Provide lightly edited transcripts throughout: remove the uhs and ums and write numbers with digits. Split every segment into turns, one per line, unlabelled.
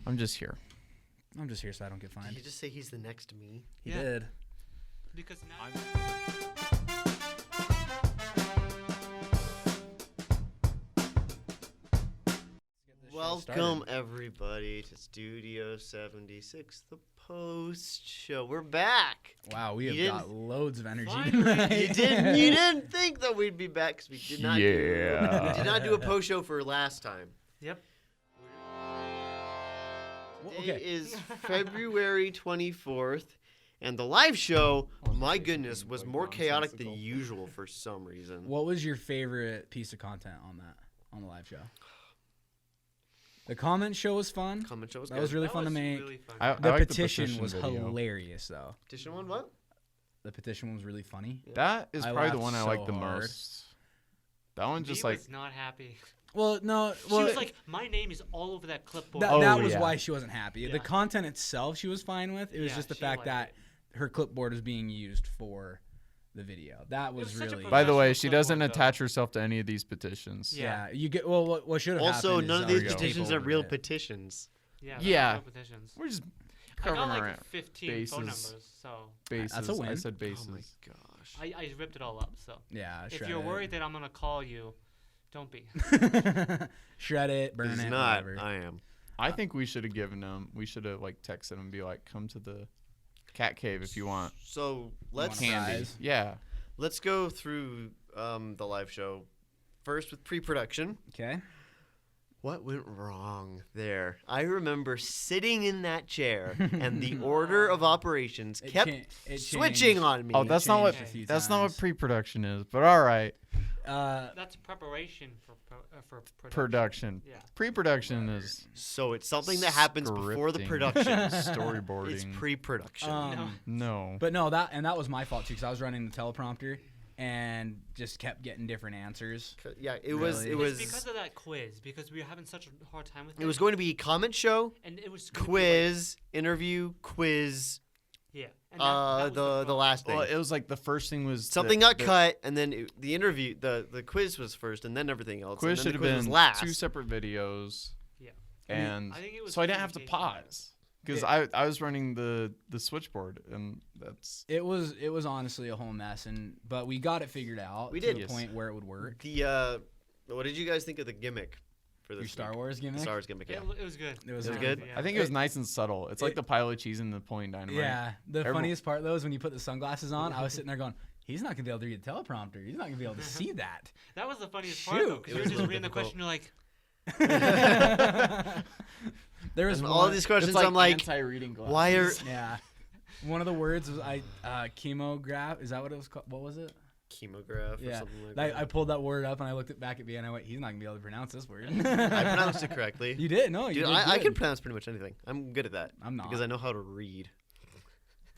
I'm just here.
I'm just here so I don't get
Did
fined.
he just say he's the next me?
He did.
Because now
Welcome everybody to Studio 76, the post show. We're back.
Wow, we
You
have got loads of energy.
Finally.
tonight.
You didn't think that we'd be back because we did not.
Yeah.
We did not do a post show for last time.
Yep.
Today
okay.
is February 24th, and the live show, my goodness, was more chaotic than usual for some reason.
What was your favorite piece of content on the live show? The comment show was fun.
Comment show was
That
good.
was really
That
fun to
was
make.
really fun.
I
The
like
petition was
video.
hilarious, though.
Petition one, what?
The petition was really funny.
That is
I
probably the
laughed
one I
so
like the
hard.
most. That one just
Dee
like
was not happy.
Well, no,
She
well,
was like, "My name is all over that clipboard."
that,
Oh,
that was
yeah.
why she wasn't happy.
Yeah.
The content itself, she was fine with. It was
Yeah,
just the
she
fact
liked
that
it.
her clipboard was being used for the video. That was
was such a
really.
By the way,
professional
she doesn't
clipboard, though.
attach herself to any of these petitions.
Yeah, you get. Well, what should have
Also,
happened
none
is,
of these
There we go.
petitions
tape
are real
over it.
petitions.
Yeah.
Yeah.
No petitions.
We're just
I
covering
got like
around
15
bases.
phone numbers, so
bases.
That's a win.
I said
Oh
bases.
my gosh.
I ripped it all up. So
Yeah,
if
shred
you're
it.
worried that I'm gonna call you, don't be.
Shred it, burn
It's
it,
not.
whatever.
I am.
I think we should have given them. We should have like texted them and be like, "Come to the cat cave if you want
So let's
want
candy."
fries?
Yeah.
let's go through the live show first with pre-production.
Okay.
What went wrong there? I remember sitting in that chair, and the order of operations
It
kept
it
switching
changed.
on me.
Oh, that's not what.
changed a few
That's not what
times.
pre-production is. But all right,
That's preparation for production.
production.
Yeah.
Pre-production is
So it's something that happens before the
Scripting.
production.
storyboarding.
It's pre-production.
No.
But no, that was my fault too, because I was running the teleprompter and just kept getting different answers.
Yeah, it was.
Really?
It
It's
was.
because of that quiz, because we were having such a hard time with it.
It was going to be comment show,
and it was gonna be
quiz, interview, quiz.
Like, yeah. And that was
The
problem.
last thing.
Well, it was like the first thing was
Something
the,
got
the
cut, and then the interview, the quiz was first, and then everything else.
Quiz
and
should
then
have
the quiz was
been
last.
2 separate videos.
Yeah.
And
I think it was
so I didn't have to
communication.
pause because I was running the switchboard, and that's
It was honestly a whole mess, but we got it figured out.
We
to
did.
the
Yes.
point where it would work.
The what did you guys think of the gimmick for this
Your Star
week?
Wars
The
gimmick.
Star Wars gimmick, yeah.
It was good.
It was
good?
Yeah.
I think it was nice and subtle. It's like
it-
the pile of cheese and the pulling dynamite.
Yeah. The
Everyone-
funniest part though is when you put the sunglasses on. I was sitting there going, "He's not gonna be able to read the teleprompter. He's not gonna be able to see that."
That was the funniest part, though,
Shoot.
because
It
you
was
were
a
just
little
reading the question, you're like,
There was
And
one,
all these questions,
It's like
I'm like,
anti-reading glasses.
why are
Yeah. One of the words was chemograph. Is that what it was called? What was it?
chemograph or
Yeah.
something like that?
I pulled that word up and I looked it back at me and I went, "He's not gonna be able to pronounce this word."
I pronounced it correctly.
You did? No, you
Dude,
did
I
good.
can pronounce pretty much anything. I'm good at that.
I'm not.
Because I know how to read.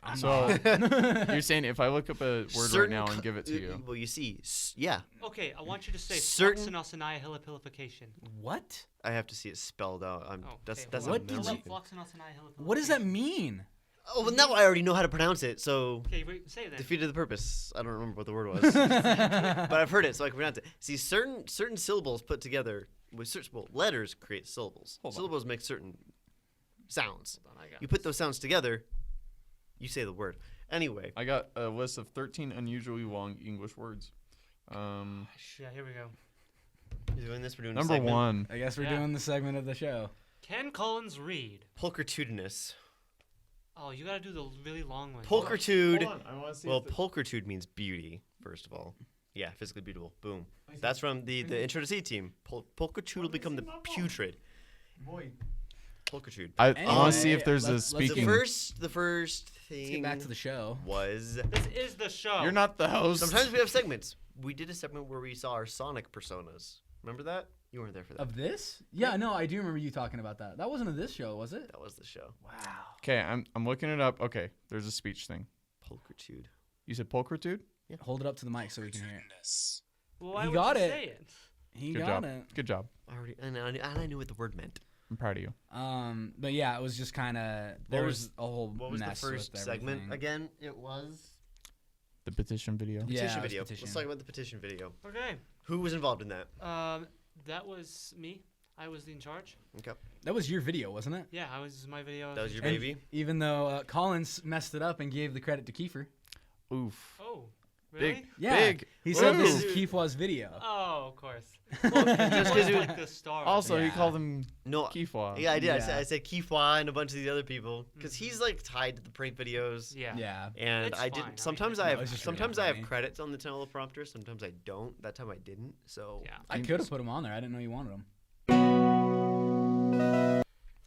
I'm
So
not.
you're saying if I look up a word right
Certain
now
co-
and give it to you,
Well, you see, yeah,
okay, I want you to say
Certain-
floxinosinihilipilification.
What?
I have to see it spelled out.
Oh,
That's
okay,
that's
hold
a
on.
What did
memory
you-
thing.
What does that mean?
Oh, well, now I already know how to pronounce it, so
Okay, wait, say that.
defeated the purpose. I don't remember what the word was, but I've heard it, so I can pronounce it. See, certain syllables put together with letters create syllables.
Hold on.
Syllables make certain sounds.
Hold on, I got
You put those sounds together, you say the word. Anyway,
I got a list of 13 unusually long English words.
Yeah, here we go.
you're doing this. We're doing a
Number
segment.
1.
I guess we're
Yeah.
doing the segment of the show.
Ken Collins Reed.
Pulchritutinous.
Oh, you gotta do the really long one.
Pulchritude.
I want to see.
Well, pulchritude means beauty, first of all. Yeah, physically beautiful. Boom. That's from the Intro to Z team. Pulchritude will become the putrid. Pulchritude.
I
Anyway,
want to see if there's a
let's
The
speaking.
first thing
Let's get back to the show.
was
This is the show.
You're not the host.
sometimes we have segments. We did a segment where we saw our Sonic personas. Remember that? You weren't there for that.
Of this? Yeah, no, I do remember you talking about that. That wasn't of this show, was it?
That was the show.
Wow.
Okay, I'm looking it up. Okay, there's a speech thing.
Pulchritude.
You said pulchritude?
Hold it up to the mic so we can hear it.
Well, why
He
would
got
you
it.
say it?
He
Good
got
job.
it.
Good job.
I knew what the word meant.
I'm proud of you.
But yeah, it was just kind of there was a whole
What was the
mess
first
with
segment
everything.
again? It was
The petition video.
Yeah,
petition
it was
video.
petition.
Let's talk about the petition video.
Okay.
Who was involved in that?
That was me. I was in charge.
Okay.
That was your video, wasn't it?
Yeah, I was my video.
That was your
And
baby.
Even though Collins messed it up and gave the credit to Kiefer.
Oof.
Oh, really?
Big.
Yeah.
Big.
He said this
Ooh.
is Kiefer's video.
Oh, of course.
Just
Well,
'cause
it's
you-
like the star.
Also, he
Yeah.
called him
No,
Kifwa.
yeah, I did.
Yeah.
I said Kifwa and a bunch of these other people because he's like tied to the prank videos.
Yeah.
Yeah.
And
It's
I
fine. I mean,
did. Sometimes
it's-
I
No,
have.
it's just really
Sometimes I have
funny.
credits on the teleprompter. Sometimes I don't. That time I didn't. So
Yeah.
I
You
could have
just-
put him on there. I didn't know you wanted him.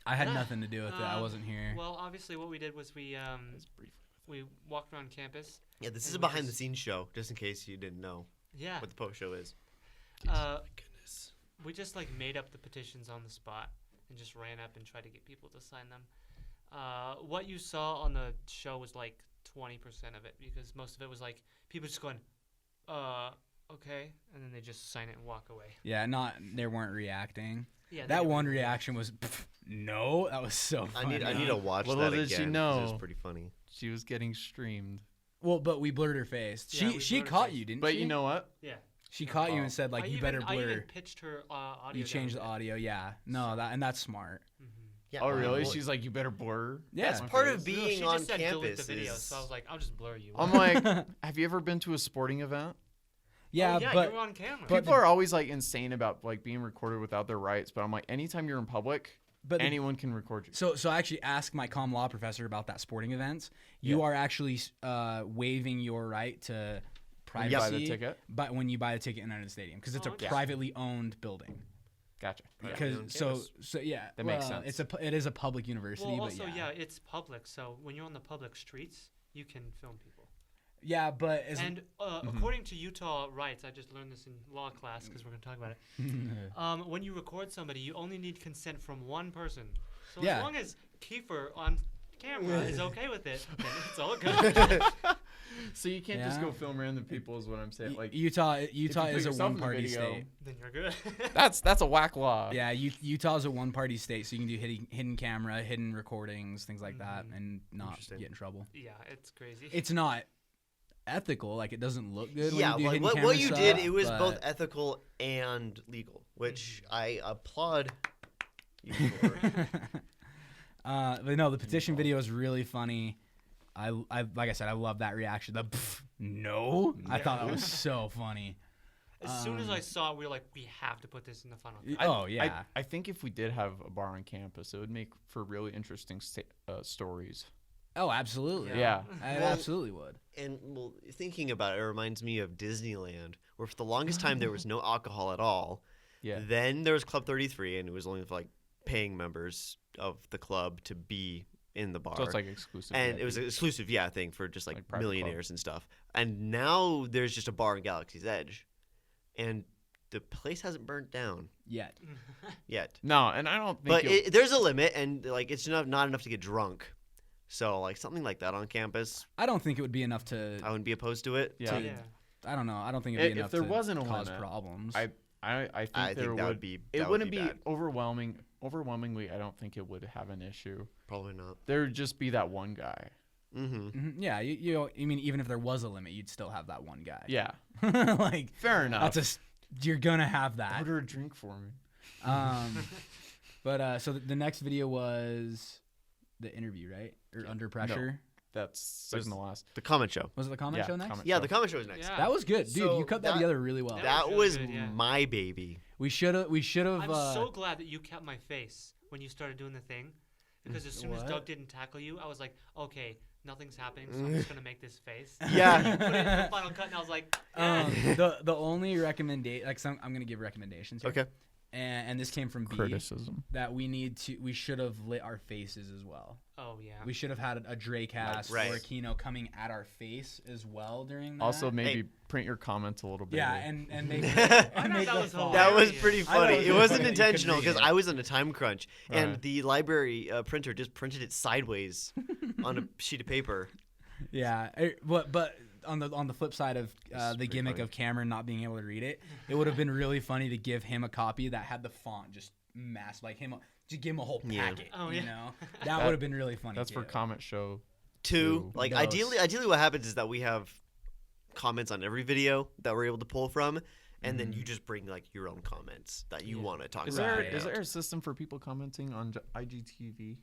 I had
Yeah.
nothing to do with it. I wasn't here.
Well, obviously, what we did was
Just briefly.
we walked around campus.
yeah, this is
And
a
we
behind the
just-
scenes show, just in case you didn't know
Yeah.
what the post show is.
Goodness.
We just like made up the petitions on the spot and just ran up and tried to get people to sign them. What you saw on the show was like 20% of it because most of it was like people just going, okay, and then they just sign it and walk away.
Yeah, they weren't reacting.
Yeah. they
That
didn't
one
really-
reaction was, "Pff, no. That was so
I
funny.
need to watch
Little
that
did
again.
she
'cause
know.
It was pretty funny.
She was getting streamed.
Well, but we blurred her face.
Yeah, we
She
blurred her
caught
face.
you, didn't
But
she?
you know what?
Yeah.
She caught you
Oh.
and said like,
I
you
even,
better
I
blur.
even pitched her audio.
You changed the
down.
audio, yeah. No, and that's smart.
Yeah,
Oh, really?
well,
She's like, you better blur.
Yeah.
That's
my
part
face.
of
No,
being
she
on
just said delete
campus.
the video,
is-
so I was like, I'll just blur you.
I'm like, have you ever been to a sporting event?
Yeah,
oh, yeah,
but
you were on camera.
but-
People are always like insane about like being recorded without their rights, but I'm like, anytime you're in public,
but the-
anyone can record you.
So I actually asked my comm law professor about that sporting events. You
Yeah.
are actually waiving your right to
When
privacy
you buy the ticket.
but when you buy the ticket and enter the stadium because it's
Oh,
a
okay.
privately owned building.
Gotcha.
Yeah.
Yeah.
Because
on
so
campus.
yeah,
That makes
well,
sense.
it is a public university,
well,
but
also,
yeah.
yeah, it's public, so when you're on the public streets, you can film people.
Yeah, but as
And according to Utah rights, I just learned this in law class because we're going to talk about it. When you record somebody, you only need consent from one person. So
Yeah.
as long as Kiefer on camera is okay with it, then it's all good.
So you can't just
Yeah.
go film random people, is what I'm saying. Like
Utah
if you
is
put
a
yourself in the
one-party
video,
state.
then you're good.
That's a whack law.
Yeah, Utah is a one-party state, so you can do hidden camera, hidden recordings, things like that, and not
Interesting.
get in trouble.
Yeah, it's crazy.
It's not ethical. Like it doesn't look good.
Yeah,
when you do
like
hidden
what
camera
you
stuff,
did, it was
but-
both ethical and legal, which
Mm-hmm.
I applaud you for.
But no, the petition video is really funny. I like I said, I love that reaction. The "Pff, no, I thought that was so funny.
as soon as I saw it, we were like, we have to put this in the final cut.
Oh yeah,
I think if we did have a bar on campus, it would make for really interesting stories.
oh absolutely.
Yeah.
I
Well,
absolutely would.
And well, thinking about it, it reminds me of Disneyland, where for the longest time there was no alcohol at all.
Yeah.
Then there was Club 33, and it was only for like paying members of the club to be in the bar.
So it's like exclusive.
and
VIP.
it was an exclusive, thing, for just like,
Like private
millionaires and stuff. And now there's just a bar in Galaxy's Edge, and the place hasn't burnt down
Yet.
yet.
No, and I don't think.
But
you'll-
there's a limit, and like it's not enough to get drunk. So like something like that on campus,
I don't think it would be enough to.
I wouldn't be opposed to it.
Yeah.
Yeah.
I don't know. I don't think it'd be
If
enough
there
to
wasn't a
cause
limit,
problems.
I think
I
there
think that would be.
It
that
wouldn't
be
be
bad.
overwhelming. Overwhelmingly, I don't think it would have an issue.
Probably not.
There would just be that one guy.
Mm-hmm.
Mhm, yeah, you mean even if there was a limit, you'd still have that one guy.
Yeah,
like
fair enough.
you're gonna have that.
Order a drink for me.
But so the next video was the interview, right? Or Under Pressure.
That's second to last.
The comment show.
Was it the comment
Yeah,
show next?
comment
Yeah,
show.
the comment show was next.
Yeah.
That was good, dude.
So
you cut that
that-
together really well.
Yeah.
That
was
was
really good, yeah.
my baby.
We should have.
I'm so glad that you kept my face when you started doing the thing, because as soon as
What?
Doug didn't tackle you, I was like, okay, nothing's happening, so I'm just gonna make this face.
Yeah.
Put it in the final cut, and I was like, yeah.
the only recommendation, like I'm gonna give recommendations here.
Okay.
And this came from B.
Criticism.
That we should have lit our faces as well.
Oh yeah.
We should have had a Dracast
Right.
or a Kino coming at our face as well during that.
Also, maybe print your comments a little bit.
yeah, and make
I
and
thought
make
that
the
was
font.
That was
hilarious.
pretty
I thought
funny.
it was
It
really
wasn't
funny that you couldn't
intentional
read
because
it.
I was on a time crunch, and
Right.
the library printer just printed it sideways on a sheet of paper.
Yeah, but on the flip side of the
pretty
gimmick
funny.
of Cameron not being able to read it, it would have been really funny to give him a copy that had the font just mass like him, just give him a whole
Yeah.
packet.
Oh,
you
yeah.
know, that would have been really funny.
That's for
too.
comment show.
Two,
Ooh.
like
Those.
ideally what happens is that we have comments on every video that we're able to pull from, and then you just bring like your own comments that you
Yeah.
want to talk
Is
about.
there
Right.
is there a system for people commenting on IGTV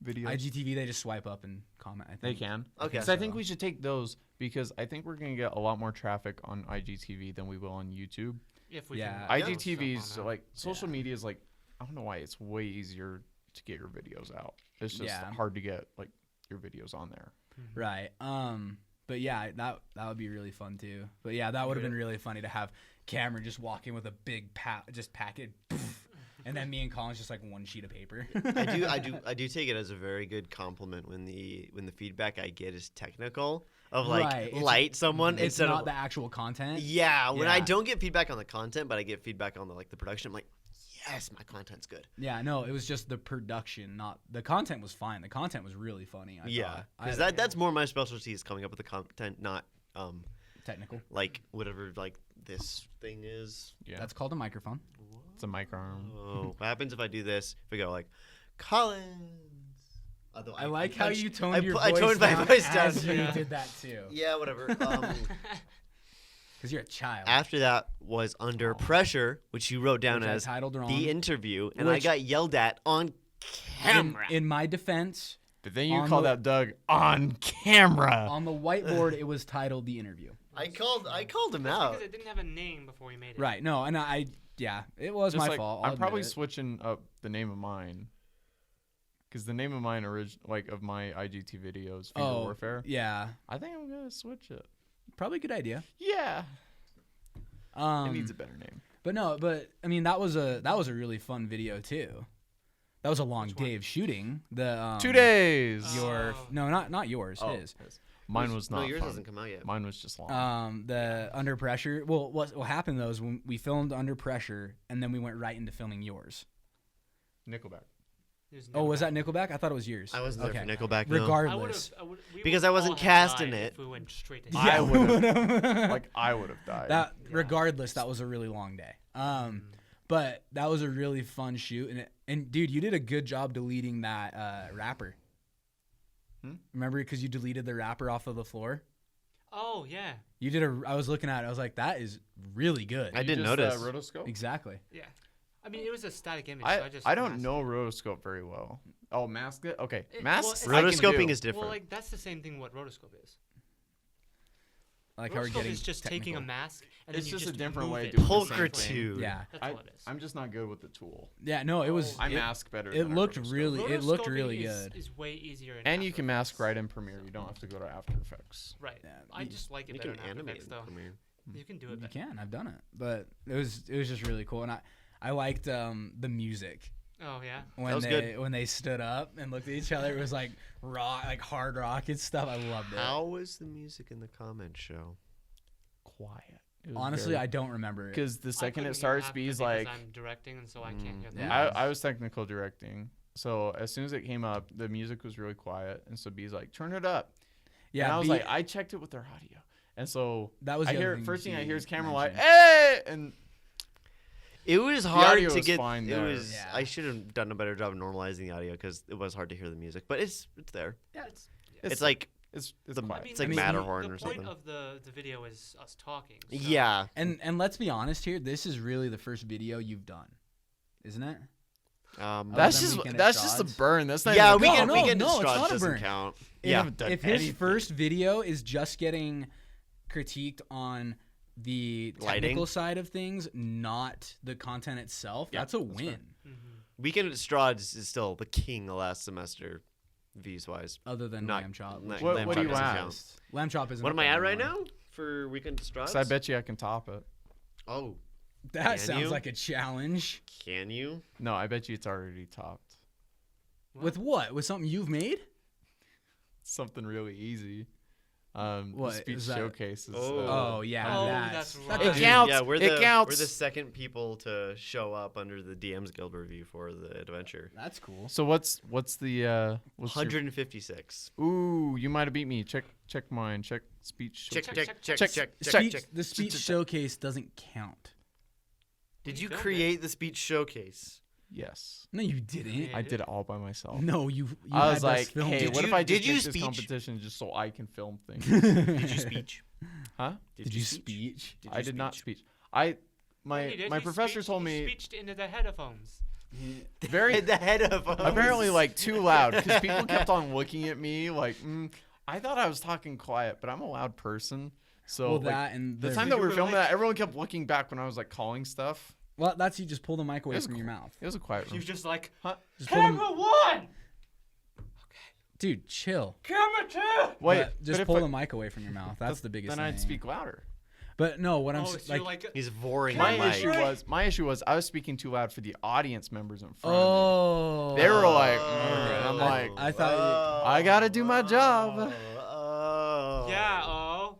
videos?
IGTV, they just swipe up and comment. I think.
They can.
Okay.
So I think we should take those because I think we're gonna get a lot more traffic on IGTV than we will on YouTube.
If we
Yeah.
can
IGTV is
stuff on
like social media is like I don't know why it's way easier to get your videos out. It's just
Yeah.
hard to get like your videos on there.
Right. But yeah, that would be really fun too. But yeah, that would have been really funny to have Cameron just walk in with a big packet, and then me and Colin's just like one sheet of paper.
I do take it as a very good compliment when the feedback I get is technical of like
Right, it's-
light someone
It's
instead
not
of
the actual content.
yeah. When I
Yeah.
don't get feedback on the content, but I get feedback on the production, I'm like, yes, my content's good.
Yeah, no, it was just the production, not the content was fine. The content was really funny. I
Yeah,
thought.
because
I-
that's more my specialty is coming up with the content, not
technical.
like whatever like this thing is.
Yeah,
That's called a microphone.
it's a microarm.
Oh, what happens if I do this? If we go like Collins. Although
I like how
punched-
you toned
I
your
pu-
voice
I toned my
down
voice down.
as you
Yeah.
did that too.
Yeah, whatever.
Because you're a child.
After that was Under Pressure, which you wrote down
Which I
as
titled wrong.
the interview, and I
Which-
got yelled at on camera.
in my defense,
But then you
on
called
the-
out Doug on camera.
on the whiteboard, it was titled the interview.
I called him
That's
out.
because it didn't have a name before we made it.
Right. No, and yeah, it was
Just
my
like,
fault.
I'm probably switching up the name of mine. Because the name of mine, of my IGT videos, Fetal
Oh,
Warfare.
yeah,
I think I'm gonna switch it.
probably a good idea.
Yeah,
Um,
it needs a better name.
But I mean, that was a really fun video too. That was a long
Which one?
day of shooting. The
2 days.
Your
Oh.
no, not yours.
Oh,
His.
Mine was not.
No, yours
fun.
hasn't come out yet.
Mine was just long.
The Under Pressure. Well, what happened though is when we filmed Under Pressure, and then we went right into filming yours.
Nickelback.
There's
Oh,
no
was
doubt.
that Nickelback? I thought it was yours.
I wasn't there
okay.
for Nickelback. No.
Regardless,
Because I wasn't cast in it.
If we went straight to
I
Yeah,
would've-
would've.
Like I would have died.
that.
Yeah.
Regardless, that was a really long day. But that was a really fun shoot, and dude, you did a good job deleting that rapper. Remember, because you deleted the rapper off of the floor.
Oh yeah,
You did I was looking at it. I was like, that is really good.
I didn't
just,
notice.
Rotoscope.
Exactly.
yeah. I mean, it was a static image. So I just
I don't
masked
know
it.
rotoscope very well. Oh, mask it. Okay,
It-
masks.
well,
I can
Rotoscoping
do.
is different.
Well, like that's the same thing. What rotoscope is?
I like how we're
Rotoscope
getting
is just taking a
technical.
mask and
It's
then you
just a different
move
way
it.
of doing the same
Pulchritude.
Yeah,
That's all it is.
I'm just not good with the tool.
yeah. No, it was.
I
it,
mask better.
it
than I
looked
rotoscope.
really- it looked
Rotoscoping
really
is,
good.
Is way easier. In
And you
After
can mask
Effects.
right in Premiere. You don't have to go to After Effects.
Right.
Yeah,
I just like it
You
better
can
in After
animate
Effects
it.
though.
Premiere.
You can do it.
You
better.
can. I've done it, but it was just really cool, and I liked the music.
Oh yeah.
When
was
they when they stood up and looked at each other, it was like rock, like hard rock and stuff. I loved it.
How was the music in the comment show?
Quiet. It was
Honestly,
very-
I don't remember it.
because the
I
second
couldn't
it
hear
starts,
half of it
B's
because
like,
I'm directing, and so I can't hear
Yeah.
that.
I was technical directing. So as soon as it came up, the music was really quiet, and so B's like, turn it up.
Yeah,
and I was
B-
like, I checked it with their audio, and so
that was
I
the other
hear
thing
first thing I
B
hear is camera like,
mentioned.
hey, and
It was hard
audio
to
was
get.
fine
It
there.
was.
Yeah.
I should have done a better job of normalizing the audio because it was hard to hear the music. But it's there.
Yeah,
It's like
it's
the-
quiet.
I mean,
It's like
the-
Matterhorn
the
or
point
something.
of the video is us talking. So.
yeah.
and let's be honest here. This is really the first video you've done, isn't it?
that's
than
just
Weekend at
that's just a
Strahd's?
burn. That's not
Yeah,
even a
weekend
no,
weekend
no, it's
Distraught
not a
doesn't
burn.
count.
They
Yeah.
haven't done
If his
anything.
first video is just getting critiqued on the
Lighting?
technical side of things, not the content itself,
Yeah,
that's a
that's
win.
Mhm.
Weekend at Strahd's is still the king of last semester, views wise.
Other than
Not-
Lamb Chop.
not-
What,
Lamb
what do
Chop
you
doesn't
ask?
count.
Lamb Chop isn't.
What
up
am I
there
at right
anymore.
now for Weekend at Strahd's?
'Cause I bet you I can top it.
Oh,
That
Can
sounds
you?
like a challenge.
can you?
No, I bet you it's already topped.
With what? With something you've made?
Something really easy.
What,
The speech
is that-
showcase is.
Oh yeah,
Oh,
that's
that's
that
right.
It
doesn't-
counts.
Yeah, we're
It
the
counts.
we're the second people to show up under the DMs Guild review for the adventure.
That's cool.
So what's the what's your-
156.
Ooh, you might have beat me. Check mine. Check speech.
Check,
showcase.
check, check,
check,
check,
check.
check,
Speech-
check.
the speech
check.
showcase doesn't count.
Did
You
you
filmed
create the speech showcase?
Yes,
No, you didn't.
Yeah.
I did it all by myself.
No, you
I
had
was
us
like,
filmed
hey,
it.
what
Did
if
you-
I
did
just
you
make this
speech?
competition just so I can film things?
Did you speech?
Huh?
Did you speech?
I did not speech. I my
He did.
my
He
professor
speeched-
told
he
me
speeched into the headphones.
very
the head of
apparently like too loud because people kept on looking at me like I thought I was talking quiet, but I'm a loud person. So
Well,
like,
that and
the
the-
time that we
You
were
were
filming
like-
that, everyone kept looking back when I was like calling stuff.
Well, that's you just pull the mic away
It was
from your
cool.
mouth.
It was a quiet
He
room.
was just like,
Just pull them,
camera one,
dude, chill.
camera two.
Wait,
But just
but if
pull
I-
the mic away from your mouth. That's the biggest
Then
thing.
I'd speak louder.
But no, what I'm
Oh,
s-
so
like,
you're like
He's voring
My
the mic.
issue was I was speaking too loud for the audience members in front of me.
oh,
They were like,
Oh.
I'm like,
I thought
I gotta do my job.
Oh.
yeah, oh.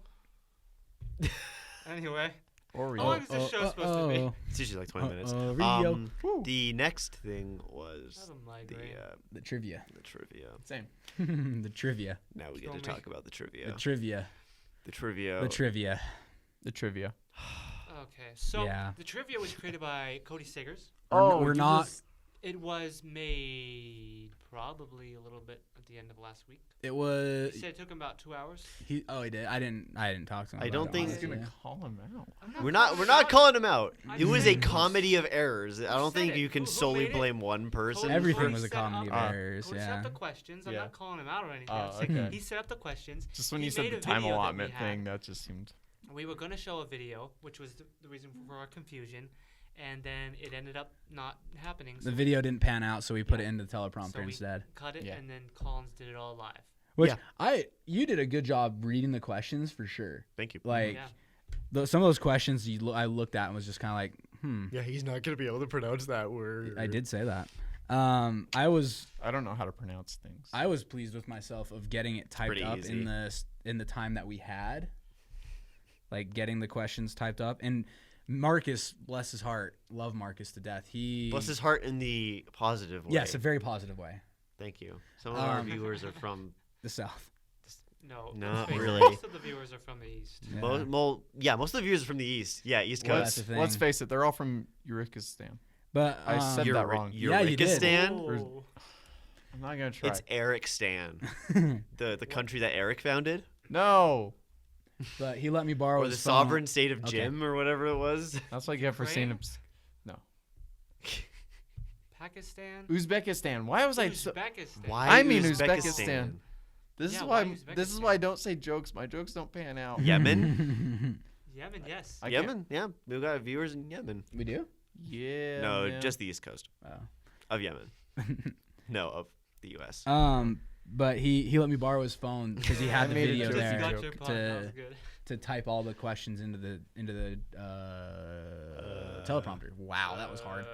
Anyway,
Oreo.
how long is this show supposed to be?
It's usually like 20 minutes.
Rio.
Woo.
The next thing
I
was
have a
the
migraine.
The trivia.
the trivia.
Same.
The trivia.
Now we get
Tell
to
me.
talk about the trivia.
The trivia.
The trivia.
The trivia.
The trivia.
Okay, so
Yeah.
the trivia was created by Cody Sagers.
We're
you
not.
just-
It was made probably a little bit at the end of last week.
It was.
He said it took him about 2 hours.
He did. I didn't talk to him.
I
about
don't
it,
think-
I was
honestly.
gonna call him out.
We're not calling him out.
I
It was
said
a
it.
comedy of errors. I don't
said
think
it?
you can
Who
solely
made it?
blame one person.
Cody
Everything
for-
was a
set up-
comedy of errors.
Cody set
Yeah.
up the questions. I'm
Yeah.
not calling him out or anything.
Oh,
I'm saying
okay.
he set up the questions.
Just when
He
you said
made
the
a
time
video that we
allotment
had.
thing, that just seemed.
We were going to show a video, which was the reason for our confusion, and then it ended up not happening.
The
so
video didn't pan out, so we put
Yeah.
it into the teleprompter
So we-
instead.
we cut it,
Yeah.
and then Collins did it all live.
Which
Yeah.
you did a good job reading the questions for sure.
Thank you.
Like
Yeah.
some of those questions I looked at and was just kind of like,
Yeah, he's not gonna be able to pronounce that word.
I did say that. I was
I don't know how to pronounce things.
pleased with myself of getting it typed
pretty
up
easy.
in the time that we had. Like getting the questions typed up, and Marcus, bless his heart, love Marcus to death. He
Bless his heart in the positive way.
yes, a very positive way.
Thank you. Some of our
Um,
viewers are from
The South.
No,
Not
let's face it,
really.
Most of the viewers are from the east.
Yeah.
most of the viewers are from the east. Yeah, East
Well,
Coast.
that's the thing.
Let's face it, they're all from Urikistan.
But
I said that wrong.
Yeah, you did.
Urikistan?
Oh.
I'm not gonna try.
It's Eric Stan, the country that Eric founded,
No,
But he let me borrow
or the
his phone.
sovereign state of
Okay.
Jim, or whatever it was.
that's what you get for saying
Ukraine? Pakistan.
Uzbekistan. Why was I? So,
Uzbekistan.
Why?
I mean
Uzbekistan?
this
Yeah,
is
why
why. This is why I don't say jokes. My jokes don't pan out.
Yemen.
Yemen, yes.
I can't-
Yemen. Yeah, we got viewers in Yemen.
We do?
Yeah.
No,
man.
just the East Coast
Oh.
of Yemen. No, of the U.S.
But he let me borrow his phone because he had
I
the
made a
video
joke.
Just
there
got your pod, that was good.
to type all the questions into the teleprompter. Wow, that was hard.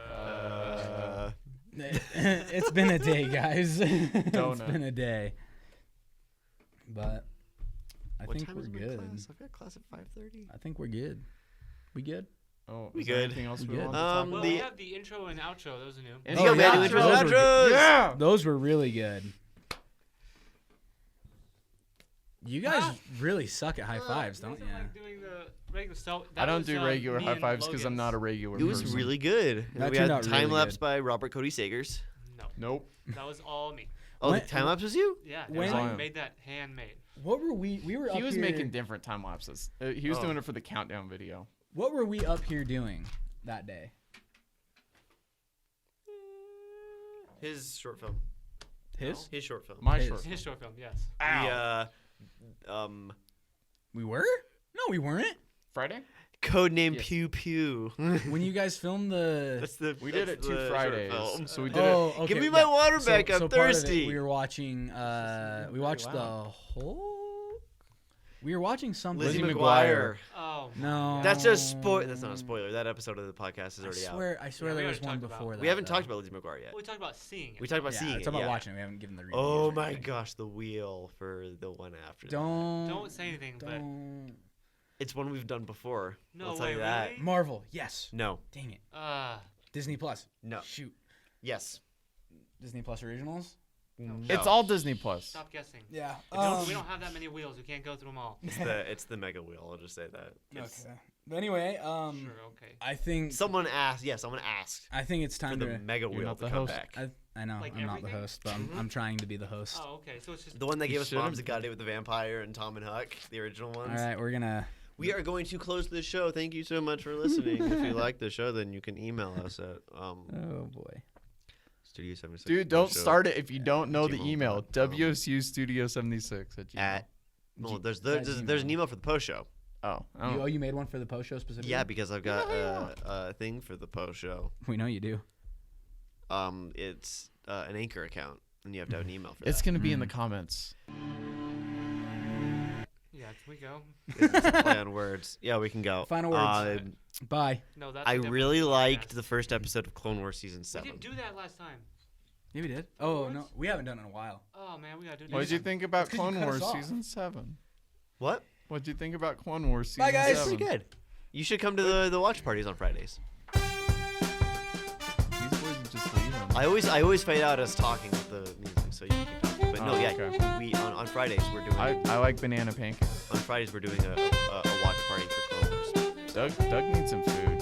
It's been a day, guys. It's
Donut.
been a day. But I
What
think
time
we're
is my
good.
class? I've got class at 5:30.
I think we're good. We good?
Oh,
We
is there
good.
anything else
We
we
good.
want to talk
Well,
about?
we have the intro and outro. Those are new.
And
Oh,
you got
yeah,
manual intros
those
and
were
outros.
Yeah.
Those were really good. You guys
Wow.
really suck at high fives, don't
Nathan
you?
like doing the regular stuff.
I don't do regular high fives because I'm not a regular
It was
person.
really good.
That
We
turned
had
out really
time lapse
good.
by Robert Cody Sagers.
No,
Nope.
that was all me.
Oh,
When-
the time lapse was you?
Yeah,
When-
I made that handmade.
What were we were
He
up
was
here,
making different time lapses. He was
Oh.
doing it for the countdown video.
What were we up here doing that day?
His short film.
His?
His short film.
My
His.
short.
His short film, yes.
We were? No, we weren't.
Friday?
Codename
Yes.
Pew Pew.
When you guys filmed the
That's the.
We did
that's
it 2
the short
Fridays.
film.
So we did
oh,
it.
okay,
Give me my water
So-
back. I'm
so part of it,
thirsty.
we were watching. We watched
very loud.
the whole. We were watching something.
Lizzie
Lizzie
McGuire.
Oh.
No,
That's a spoil. That's not a spoiler. That episode of the podcast is already out.
I swear
Yeah,
there
we
was
already
one
talked about
before
it.
that.
We haven't
though.
talked about Lizzie McGuire yet.
Well, we talked about seeing it.
We talked about
Yeah,
seeing
it's
it.
about
yeah.
watching it. We haven't given the reviews.
Oh
or
my
anything.
gosh, the wheel for the one after. that.
Don't
say anything, but
Don't.
It's one we've done before.
No
I'll tell
way,
you that.
really?
Marvel. Yes.
No.
Dang it.
Disney
Disney Plus.
No.
Shoot.
Yes.
Disney Plus originals.
No.
It's all Disney Plus.
Stop guessing.
Yeah.
We don't have that many wheels. We can't go through them all.
It's the mega wheel. I'll just say that. It's-
Okay. But anyway,
Sure, okay.
I think
Someone asked. Yeah, someone asked
I think it's
for
time
the
to.
mega wheel
not
to
the
come
host.
back.
I know
Like
I'm not the
everything?
host, but I'm trying to be the host.
Oh, okay. So it's just
The one that
You
gave us
should've-
Mom's Got It with the Vampire and Tom and Huck, the original ones.
All right, we're gonna
We are going to close the show. Thank you so much for listening. If you like the show, then you can email us at
Oh boy.
Studio 76.
Dude, don't start it if you don't know the
gmail.com.
email. WSU Studio 76 at Gmail.
At well, there's
at
there's an
Gmail.
email for the post show.
Oh, I don't
You made one for the post show specifically?
Yeah, because I've got a thing for the post show.
We know you do.
It's an Anchor account, and you have to have an email for
It's
that.
gonna be in the comments.
Yeah, can we go?
It's a play on words. Yeah, we can go.
Final words. Bye.
No, that's.
I
a different
really liked
podcast.
the first episode of Clone Wars season
We
7.
didn't do that last time.
Yeah, we did. Oh no, we haven't done it in a while.
Oh man, we gotta do that.
What did you think about
It's 'cause you
Clone
cut us
Wars
off.
season 7?
What?
What did you think about Clone Wars season
Bye, guys.
7?
Pretty good. You should come to the watch parties on Fridays.
These boys would just leave them.
I always fade out us talking with the music, so you keep talking. But no,
Oh,
yeah,
okay.
we on Fridays we're doing
I like banana pancakes.
on Fridays we're doing a watch party for Clone Wars.
Doug needs some food.